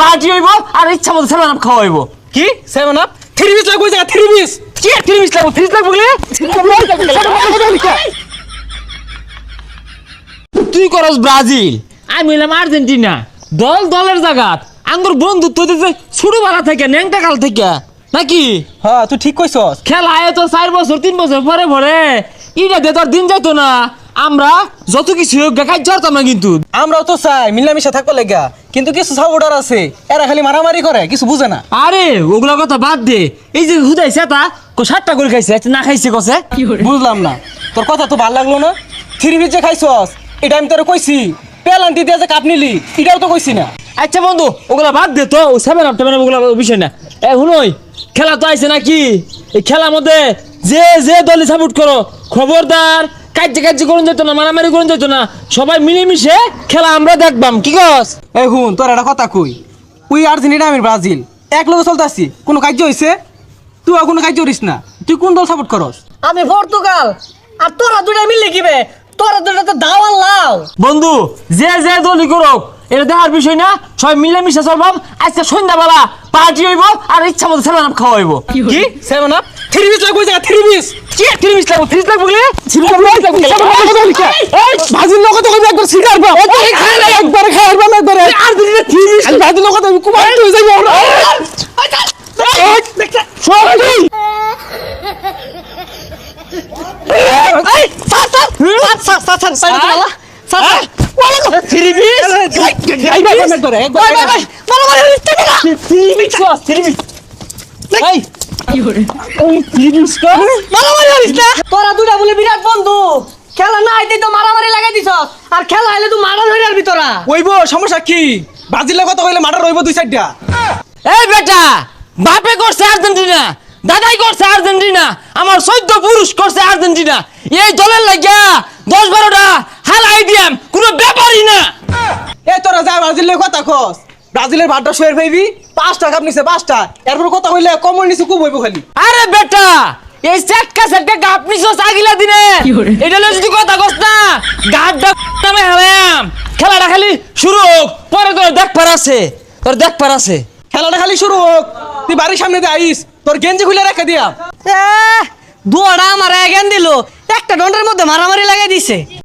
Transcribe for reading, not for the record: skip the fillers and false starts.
Party হইব আর ইচ্ছা মতো সেভেন আপ খাওয়া হইব। কি 7 আপ 3 পিস লাগবে জায়গা 3 পিস কি 30 লাগবো 30 লাগবো বলে তুই করস ব্রাজিল আমি হইলাম আর্জেন্টিনা। দল দলের জায়গাত আঙ্গুর বন্ধুত্ব দিতে ছোট বেলা থেকে ন্যাংটা কাল থেকে নাকি হ্যাঁ তুই ঠিক কইছস। খেলা আয় তো 4 বছর 3 বছর পরে পরে ইটা দিয়ে তোর দিন যাইতো না। আমরা যত কিছু হোক কাজ করতাম না কিন্তু আমরাও তো চাই মিলামিশা থাকবো লাগা, কিন্তু কিছু সাপোর্টার আছে এরা খালি মারামারি করে, কিছু বুঝে না। আরে ওগুলা কথা বাদ দে। এই যে হুদাইছে তা কো 7টা করে খাইছে না খাইছে কসে বুঝলাম না, তোর কথা তো ভালো লাগলো না। 3 পিস যে খাইছস এটা আমি তোরে কইছি, পেলান্টি দিয়ে যে কাপ নিলি এটাও তো কইছি না। আচ্ছা বন্ধু ওগুলা বাদ দে তো, ও 7 আপ মানে ওগুলা বিষয় না। এ হুনই খেলা তো আইছে নাকি? এই খেলার মধ্যে যে যে দলে সাপোর্ট করো খবরদার কাজ করুন যেত না, মারামারি করুন যেত না, সবাই মিলেমিশে খেলা আমরা দেখবাম। কি কস? এই হুন তোর একটা কথা কই, তুই আর্জেন্টিনা আমি ব্রাজিল এক লগে চলতেছি, কোনো কাজ হইছে? তুই কোনো কাজ করিস না, তুই কোন দল সাপোর্ট করস? আমি পর্তুগাল। আর তোরা দুইটা মিলে কিবে? তোরা দুইটা তো দাওয়াল লাও। বন্ধু যে যে দলই করুক এটা দেখার বিষয় না, সবাই মিলেমিশে চলবাম। আজকে সন্ধ্যাবেলা পার্টি হইব আর ইচ্ছা মতো সেভেন আপ খাওয়া হইব। কি 7 আপ 3 পিস লাগবে জায়গা 3 পিস কি 30 লাগবো 30 লাগবো বলে ভাজির লোক তো কইবে একবার সিগার বা একবার খাইবার না একবার আর দিদি 30 ভাজির লোক তো কুমার হই যাইবো আমরা। তোরা দুইটা বলে বিরাট বন্ধু, খেলা না আইতেই তো মারামারি লাগাই দিছ। আর খেলা আইলে তুই মারা ধরে আরবি তোরা। ওইব সমস্যা কি? ব্রাজিল কথা কইলে মার্ডার হইব 2-4টা। এই বেটা বাপে করছে আর্জেন্টিনা, দাদাই করছে আর্জেন্টিনা, আমার 14 পুরুষ করছে আর্জেন্টিনা। এই দলের লাগিয়া 10-12টা হালাই দিয়াম কোনো ব্যাপারই না। এ তোরা যা ব্রাজিলের কথা কস, ব্রাজিলের ভাতটা শোয়ের পাইবি 5টা কাপ নিছে 5টা, এরপর কথা কইলে কমন নিছে খুব হইব খালি। আরে বেটা এই সেটকা গাপ নিছো আগিলা দিনে এটা লয়ে যদি কথা কস না গাড্ডা নামে হারাম। খেলাটা খালি শুরু হোক, পরে তোর দেখবার আছে, খেলাটা খালি শুরু হোক, তুই বাড়ির সামনে দিয়ে আইস, তোর গেঞ্জি খুলে রেখে দিয়া। দুয়াটা আমার এগেন দিল, একটা দণ্ডের মধ্যে মারামারি লাগাই দিছে।